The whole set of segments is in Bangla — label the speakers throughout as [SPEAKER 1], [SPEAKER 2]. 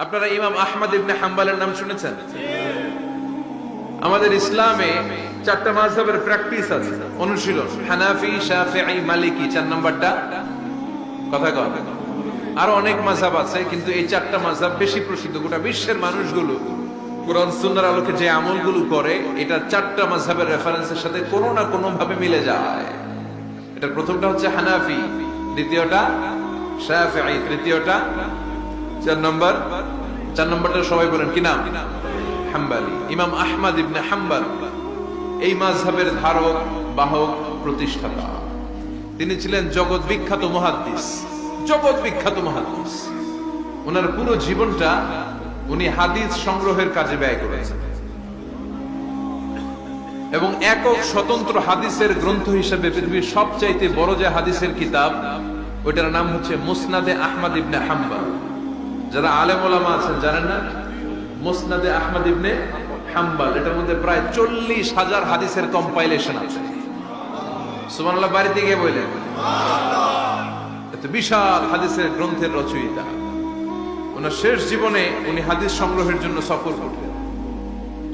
[SPEAKER 1] আপনারা ইমাম আহমদ ইবনে হাম্বলের নাম শুনেছেন? আমাদের ইসলামে চারটা মাযহাবের প্র্যাকটিস আছে, অনুশীলন। হানাফি, শাফিঈ, মালিকি, 4 নাম্বারটা কথা কন। আরো অনেক মাযহাব আছে, কিন্তু এই চারটা মাযহাব বেশি প্রসিদ্ধ। গোটা বিশ্বের মানুষগুলো কোরআন সুন্নাহর আলোকে যে আমলগুলো করে, এটা চারটা মাযহাবের রেফারেন্সের সাথে কোনো না কোনো ভাবে মিলে যায়। এটার প্রথমটা হচ্ছে হানাফি, দ্বিতীয়টা শাফিঈ, তৃতীয়টা 4 নম্বরটা সবাই বলেন কি নাম? হাম্বলি। ইমাম আহমদ ইবনে হাম্বল এই মাযহাবের ধারক, বাহক, প্রতিষ্ঠাতা। তিনি ছিলেন জগৎ বিখ্যাত মুহাদ্দিস, জগৎ বিখ্যাত মুহাদ্দিস। ওনার পুরো জীবনটা উনি হাদিস সংগ্রহের কাজে ব্যয় করেছেন, এবং একক স্বতন্ত্র হাদিসের গ্রন্থ হিসেবে পৃথিবীর সবচাইতে বড় যে হাদিসের কিতাব, ওইটার নাম হচ্ছে মুসনাদে আহমদ ইবনে হাম্বল। যারা আলেম ওলামা আছেন জানেন না? মুসনাদে আহমদ ইবনে হাম্বল, এটার মধ্যে প্রায় 40,000 হাদিসের কম্পাইলেশন আছে। সুবহানাল্লাহ, বাড়িতে গিয়ে বললেন এত বিশাল হাদিসের গ্রন্থের রচয়িতা। ওনার শেষ জীবনে উনি হাদিস সংগ্রহের জন্য সফর করতেন।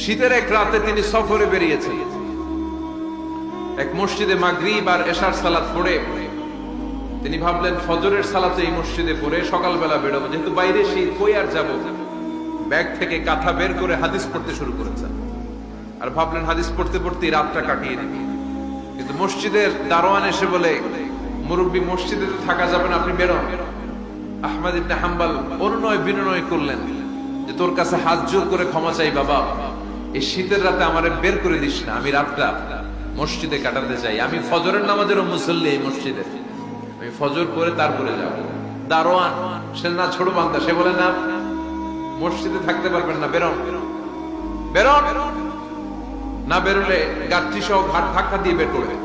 [SPEAKER 1] শীতের এক রাতে তিনি সফরে বেরিয়েছেন। এক মসজিদে মাগরিব আর এশার সালাত পড়ে তিনি ভাবলেন ফজরের সালাতে এই মসজিদে পড়ে সকালবেলা বেরোবো, যেহেতু বাইরে শীত, কই আর যাবো। ব্যাগ থেকে কাঁথা বের করে হাদিস পড়তে শুরু করেছেন, আর ভাবলেন হাদিস পড়তে পড়তেই রাতটা কাটিয়ে দিবি। কিন্তু মসজিদের দারোয়ান এসে বলে, মুরব্বী, মসজিদে থাকা যাবে না, আপনি বেরোন। আহমদ ইবনে হাম্বল অনুনয় বিনয় করলেন যে তোর কাছে হাত জোর করে ক্ষমা চাই বাবা, এই শীতের রাতে আমারে বের করে দিস না, আমি রাতটা মসজিদে কাটাতে চাই। আমি ফজরের নামাজেরও মুসল্লি এই মসজিদে, আমি ফজর পরে তারপরে যাবো। দারোয়ান সে না ছোট বান্দা, সে বলে না, মসজিদে থাকতে পারবেন না, বেরোন বেরোন। না বেরোলে গাঠি সহ ঘাট ধাক্কা দিয়ে বের করবে।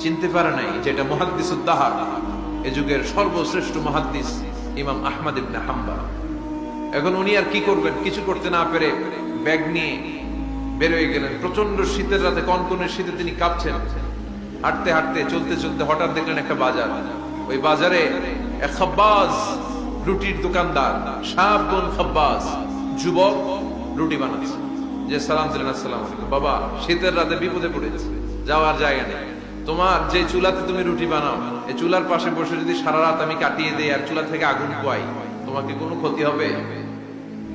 [SPEAKER 1] চিনতে পারে নাই যে এটা মুহাদ্দিসুদ দাহর, এ যুগের সর্বশ্রেষ্ঠ মুহাদ্দিস ইমাম আহমদ ইবনে হাম্বল। এখন উনি আর কি করবেন? কিছু করতে না পেরে ব্যাগ নিয়ে বের হয়ে গেলেন। প্রচন্ড শীতের রাতে, কনকনে শীতে তিনি কাঁপছেন। হাঁটতে হাঁটতে, চলতে চলতে হঠাৎ দেখলেন একটা বাজার। ওই বাজারে এক খাব্বাজ, রুটির দোকানদার, শাবুন খাব্বাজ, যুবক রুটি বানাচ্ছে। যে সালাম দিলেন, আসসালামু আলাইকুম। বাবা, শীতের রাতে বিপদে পড়েছে, যাওয়ার জায়গা নেই। তোমার যে চুলাতে তুমি রুটি বানাও, এই চুলার পাশে বসে যদি সারা রাত আমি কাটিয়ে দেই আর চুলা থেকে আগুন পোয়াই, তোমাকে কোনো ক্ষতি হবে?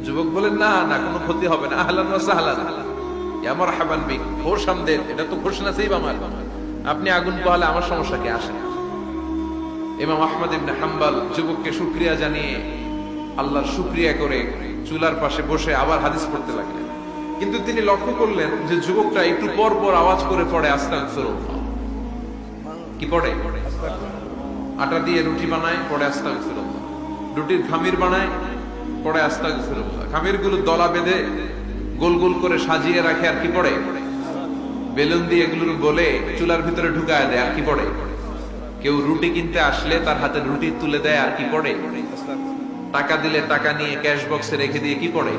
[SPEAKER 1] যুবক বলেন, না না, কোনো ক্ষতি হবে না। আহলান ওয়া সাহলান, ইয়া মারহাবান বিক, খোশামদেদ, এটা তো খুশ নসিব আমার। আপনি আগুন পোহালে আমার সমস্যা কি? আসে। ইমাম আহমদ ইবনে হাম্বল যুবককে শুকরিয়া জানিয়ে, আল্লাহর শুকরিয়া করে চুলার পাশে বসে আবার হাদিস পড়তে লাগলেন। কিন্তু তিনি লক্ষ্য করলেন যে যুবকটা একটু পর পর আওয়াজ করে পড়ে আস্তাগফিরুল্লাহ। কি পড়ে? আটা দিয়ে রুটি বানায়, পড়ে আস্তাগফিরুল্লাহ। রুটির খামির বানায়, পড়ে আস্তাগফিরুল্লাহ। খামির গুলো দলা বেঁধে গোল গোল করে সাজিয়ে রাখে, আর কি পড়ে? বেলুন দিয়ে এগুলো বলে চুলার ভিতরে ঢুকায় দেয়, আর কি পড়ে? কেউ রুটি কিনতে আসলে তার হাতে রুটি তুলে দেয়, আর কি পড়ে? টাকা দিলে টাকা নিয়ে ক্যাশ বক্সে রেখে দিয়ে কি পড়ে?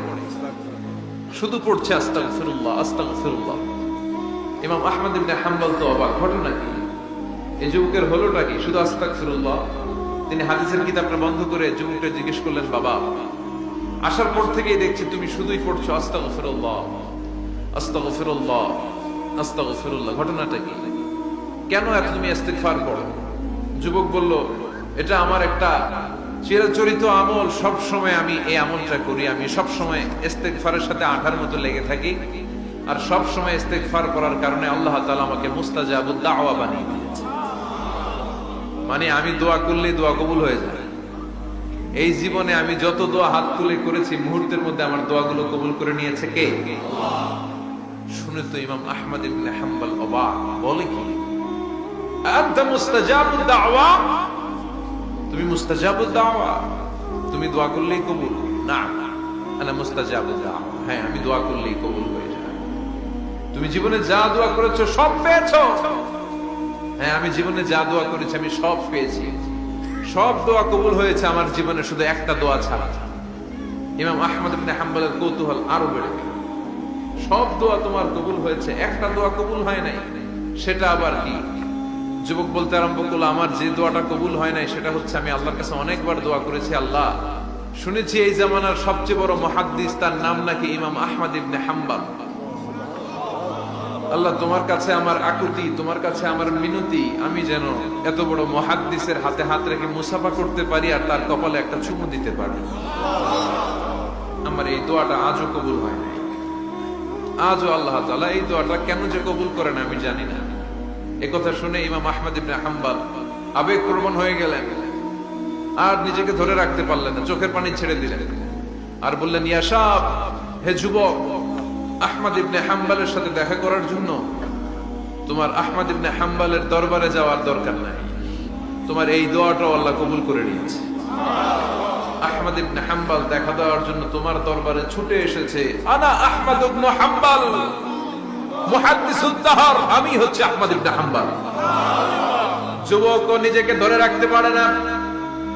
[SPEAKER 1] শুধু পড়ছে আস্তাগফিরুল্লাহ, আস্তাগফিরুল্লাহ। ইমাম আহমদ ইবনে হাম্বল তো অবাক, ঘটনা কি? এই যুবকের হলোটা কি? শুধু আস্তাগফিরুল্লাহ। তিনি হাদিসের কিতাবটা বন্ধ করে যুবককে জিজ্ঞেস করলেন, বাবা, আসার পর থেকেই দেখছি তুমি শুধুই পড়ছো আস্তাগফিরুল্লাহ, আস্তাগফিরুল্লাহ, আস্তাগফিরুল্লাহ। ঘটনাটা কি? কেন এত তুমি ইস্তিগফার করো? যুবক বলল, এটা আমার একটা চিরাচরিত আমল, সব সময় আমি এই আমলটা করি। আমি সব সময় ইস্তিগফারের সাথে আঠার মতো লেগে থাকি, আর সব সময় ইস্তিগফার করার কারণে আল্লাহ তাআলা আমাকে মুস্তাজাবুদ দাওয়া বানিয়ে দিয়েছে। মানে আমি দোয়া করলে দোয়া কবুল হয়ে যায়। এই জীবনে আমি যত দোয়া হাত তুলে করেছি, মুহূর্তের মধ্যে আমার দোয়াগুলো কবুল করে নিয়েছে কে? আল্লাহ। শুনে তো ইমাম আহমদ ইবনে হাম্বল অবাক, বলে কি, আনতা মুস্তাজাবুদ দাওয়া? তুমি মুস্তাজাবুদ দাওয়া? তুমি দোয়া করলেই কবুল? না, আনা মুস্তাজাবুদ দাওয়া। হ্যাঁ, আমি দোয়া করলেই কবুল হয়ে যায়। তুমি জীবনে যা দোয়া করেছো সব পেয়েছো? হ্যাঁ, আমি জীবনে যা দোয়া করেছি আমি সব পেয়েছি, সব দোয়া কবুল হয়েছে আমার জীবনে, শুধু একটা দোয়া ছাড়া। ইমাম আহমদ ইবনে হাম্বলের কৌতূহল আরো বেড়ে গেল। সব দোয়া তোমার কবুল হয়েছে, একটা দোয়া কবুল হয় নাই, সেটা আবার কি? যুবক বলতে আরম্ভ করলো, আমার যে দোয়াটা কবুল হয় নাই সেটা হচ্ছে আমি আল্লাহর কাছে অনেকবার দোয়া করেছি, আল্লাহ শুনেছি এই জামানার সবচেয়ে বড় মুহাদ্দিস, তার নাম নাকি ইমাম আহমদ ইবনে হাম্বল। আল্লাহ, তোমার কাছে আমার আকুতি, তোমার কাছে আমার মিনতি, আমি যেন এত বড় মুহাদ্দিসের হাতে হাত রেখে মুসাফা করতে পারি আর তার কপালে একটা চুমু দিতে পারি। আমার এই দোয়াটা আজও কবুল হয় নাই। আজও আল্লাহ তাআলা এই দোয়াটা কেন যে কবুল করেন আমি জানি না। একথা শুনে ইমাম আহমদ ইবনে হাম্বল আবেগপ্রবণ হয়ে গেলেন, আর নিজেকে ধরে রাখতে পারলেন না, চোখের পানি ছেড়ে দিলেন আর বললেন, ইয়া শাব, হে যুবক, আহমদ ইবনে হাম্বলের সাথে দেখা করার জন্য তোমার আহমদ ইবনে হাম্বলের দরবারে যাওয়ার দরকার নাই, তোমার এই দোয়াটাও আল্লাহ কবুল করে নিয়েছে। আহমদ ইবনে হাম্বল দেখা দেওয়ার জন্য তোমার দরবারে ছুটে এসেছে। আনা আহমদ ইবনে হাম্বল মুহাদ্দিসুদ দাহর, আমি হচ্ছে আহমদ ইবনে হাম্বল। যুবক নিজেকে ধরে রাখতে পারে না,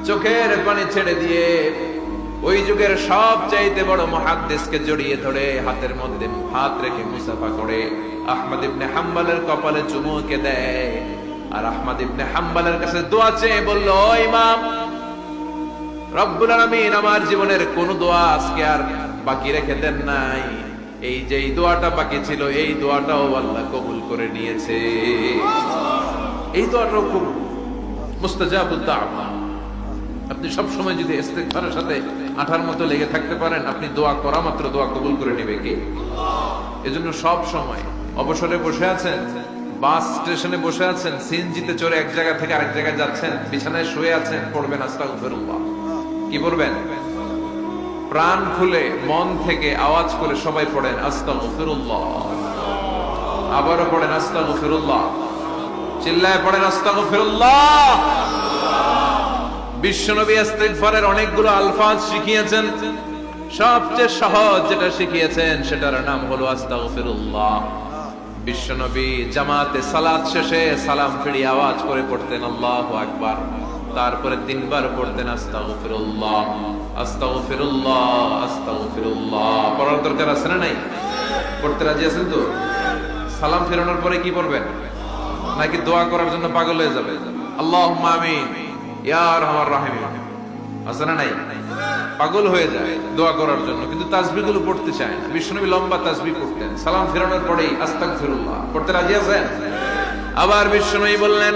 [SPEAKER 1] চোখের পানি ছেড়ে দিয়ে ওই যুগের সবচাইতে বড় মুহাদ্দিসকে জড়িয়ে ধরে হাতের মধ্যে হাত রেখে মুসাফা করে আহমদ ইবনে হাম্বলের কপালে চুমুকে দেয় আর আহমদ ইবনে হাম্বলের কাছে দোয়া চেয়ে বলল, ও ইমাম, রব্বুল আলামিন আমার জীবনের কোন দোয়া আজকে আর বাকি রেখে দেন নাই, এই যে এই দোয়াটা বাকি ছিল এই দোয়াটাও আল্লাহ কবুল করে নিয়েছে। এই দোয়াটাও খুব মুস্তাজাবুদ দাওয়া। আপনি সব সময় যদি ইস্তিগফারের সাথে আঠার মতো লেগে থাকতে পারেন, আপনি দোয়া করা মাত্র দোয়া কবুল করে নেবে কে? এজন্য সব সময় অবসরে বসে আছেন, বাস স্টেশনে বসে আছেন, সিএনজিতে চড়ে এক জায়গা থেকে আরেক জায়গায় যাচ্ছেন, বিছানায় শুয়ে আছেন, পড়বেন আস্তাগফিরুল্লাহ। কি পড়বেন? প্রাণ খুলে মন থেকে আওয়াজ করে সবাই পড়েন আস্তাগফিরুল্লাহ। আবারও পড়েন আস্তাগফিরুল্লাহ, চিল্লায় পড়েন আস্তাগফিরুল্লাহ। বিশ্বনবী ইস্তিগফারের অনেকগুলো আলফাজ শিখিয়েছেন, সবচেয়ে সহজ যেটা শিখিয়েছেন সেটার নাম হলো আস্তাগফিরুল্লাহ। বিশ্বনবী জামাতে সালাত শেষে সালাম ফিরিয়ে আওয়াজ করে পড়তেন আল্লাহু আকবার, তারপরে 3 বার পড়তেন আস্তাগফিরুল্লাহ আস্তাগফিরুল্লাহ আস্তাগফিরুল্লাহ। পড়ার দরকার আছে না নাই? পড়তে রাজি আছেন তো? সালাম ফেরানোর পরে কি পড়বেন? নাকি দোয়া করার জন্য পাগল হয়ে যাবে? আল্লাহুম্মা আমিন ইয়া আরহামার রাহিমিন, আছে না নাই? পাগল হয়ে যায় দোয়া করার জন্য, কিন্তু তাসবিহগুলো পড়তে চায় না। বিশ্বনবী লম্বা তাসবিহ পড়তেন, সালাম ফেরানোর পরেই আস্তাগফিরুল্লাহ পড়তে রাজি আছেন? আবার বিশ্বনবী বললেন,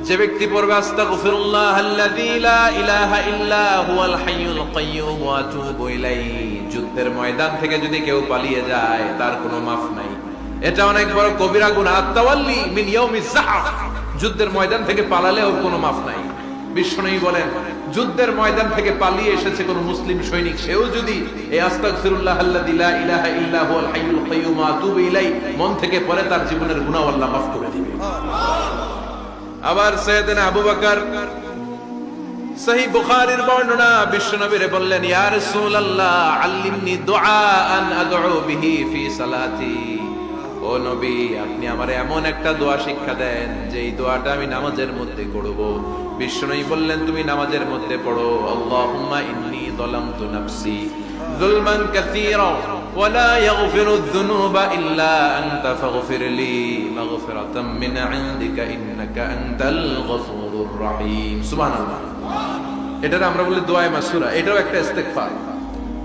[SPEAKER 1] যে ব্যক্তি পড়বে আস্তাগফিরুল্লাহ আল্লাযী লা ইলাহা ইল্লা হুয়াল হাইয়ুল কাইয়্যুম ওয়া আতুবু ইলাইহি, যুদ্ধের ময়দান থেকে যদি কেউ পালিয়ে যায় তার কোনো মাফ নাই। এটা অনেক বড় কবিরা গুনাহ, আত-তাওয়াল্লি মিন ইয়াউমিজ যাহফ, যুদ্ধের ময়দান থেকে পালালে ওর কোনো মাফ নাই। বিশ্বনবী বলেন, যুদ্ধের ময়দান থেকে পালিয়ে এসেছে কোন মুসলিম সৈনিক, সেও যদি এই আস্তাগফিরুল্লাহ আল্লাযী লা ইলাহা ইল্লা হুয়াল হাইয়ুল কাইয়্যুম ওয়া আতুবু ইলাইহি মন থেকে পড়ে, তার জীবনের গুনাহ আল্লাহ মাফ করে দিবে। আবার সাইয়েদনা আবু বকর সহিহ বুখারীর বর্ণনা, বিশ্বনবীরে বললেন, ইয়া রাসূলুল্লাহ আল্লিমনি দুআআন আদউ বিহি ফি সালাতি, ও নবী আপনি আমারে এমন একটা দোয়া শিক্ষা দেন যে এই দোয়াটা আমি নামাজের মধ্যে করব। বিশ্বনবী বললেন, তুমি নামাজের মধ্যে পড়ো, আল্লাহুম্মা ইন্নী যালামতু নাফসি যুলমান কাসীরা ওয়া লা ইয়াগফিরুয যুনুবা ইল্লা আনতা ফাগফিরলি মাগফিরাতাম মিন ইনদিকা ইন্নাকা আনতাল গফুরুর রহিম। সুবহানাল্লাহ। এটার আমরা বলি দোয়ায়ে মাসুরা, এটাও একটা ইস্তিগফার।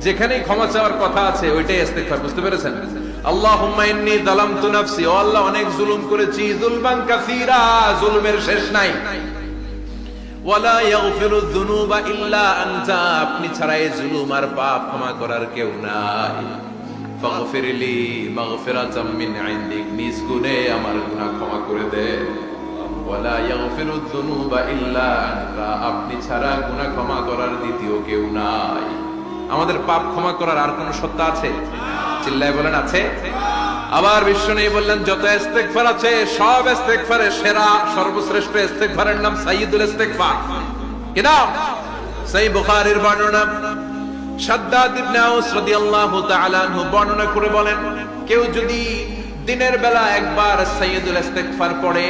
[SPEAKER 1] যেখানেই ক্ষমা চাওয়ার কথা আছে ওইটাই ইস্তিগফার, বুঝতে পেরেছেন? আল্লাহুম্মা ইন্নী যালামতু নাফসি, ও আল্লাহ অনেক জুলুম করেছি, যুলমান কাসীরা, জুলুমের শেষ নাই, ওয়ালা ইয়াগফিরুয যুনুবা ইল্লা আনতা, আপনি ছাড়া এই জুলুম আর পাপ ক্ষমা করার কেউ নাই। ফাগফিরলি মাগফিরাতাম মিন ইনদিক, নিজ গুণে আমার গুনাহ ক্ষমা করে দে। ওয়ালা ইয়াগফিরুয যুনুবা ইল্লা আনতা, আপনি ছাড়া গুনাহ ক্ষমা করার দ্বিতীয় কেউ নাই। আমাদের পাপ ক্ষমা করার আর কোন সত্তা আছে? চিল্লায় বলেন আছে? আবার বিশ্বনবী বললেন, যত ইস্তিগফার আছে সব ইস্তিগফারের সেরা সর্বশ্রেষ্ঠ ইস্তিগফারের নাম সাইয়্যিদুল ইস্তিগফার। কি নাম? সহিহ বুখারীর বর্ণনা, শাদ্দাদ ইবনে আউস রাদিয়াল্লাহু তাআলা আনহু বর্ণনা করে বলেন, কেউ যদি দিনের বেলা একবার সাইয়্যিদুল ইস্তিগফার পড়ে,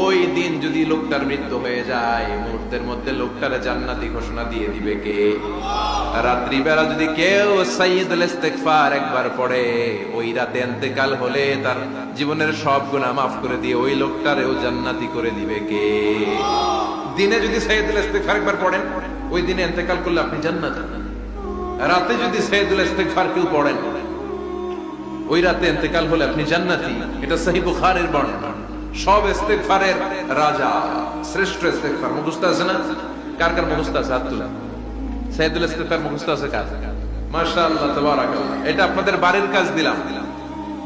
[SPEAKER 1] ওই দিন যদি লোকটার মৃত্যু হয়ে যায়, মুহূর্তের মধ্যে লোকটার জান্নাতি ঘোষণা দিয়ে দিবে কে? রাত্রি বেলা যদি কেউ সাইয়্যিদুল ইস্তিগফার একবার পড়ে, ওই রাতে ইন্তেকাল হলে তার জীবনের সব গুনাহ মাফ করে দিয়ে ওই লোকটারেও জান্নাতি করে দিবে কে? দিনে যদি সাইয়্যিদুল ইস্তিগফার একবার পড়েন, ওই দিনে ইন্তেকাল করলে আপনি জান্নাত। রাতে যদি সাইয়্যিদুল ইস্তিগফার কেউ পড়েন, ওই রাতে ইন্তেকাল হলে আপনি জান্নাতি। এটা সহিহ বুখারীর বর্ণনা। সব ইস্তিগফারের রাজা, শ্রেষ্ঠ ইস্তিগফার মুখস্থ আছে না? কার কার মুখস্থ আছে? হাত তুলে। সাইয়্যিদুল ইস্তিগফার মুখস্থ আছে কার? মাশাআল্লাহ, তাবারাকাল্লাহ। এটা আপনাদের বাড়ির কাজ দিলাম।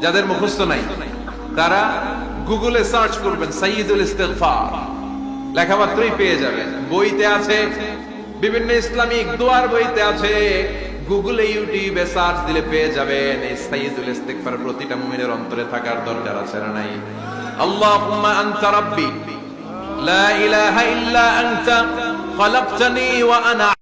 [SPEAKER 1] যাদের মুখস্থ নাই তারা গুগলে সার্চ করবেন সাইয়্যিদুল ইস্তিগফার, লেখামাত্রই পেয়ে যাবেন। বইতে আছে, বিভিন্ন ইসলামিক দোয়ার বইতে আছে, গুগলে ইউটিউবে সার্চ দিলে পেয়ে যাবেন। এই সাইয়্যিদুল ইস্তিগফার প্রতিটা মুমিনের অন্তরে থাকার দরকার আছে না নাই? আল্লাহুম্মা আনতা রাব্বি লা ইলাহা ইল্লা আনতা খালাকতানি ওয়া আনা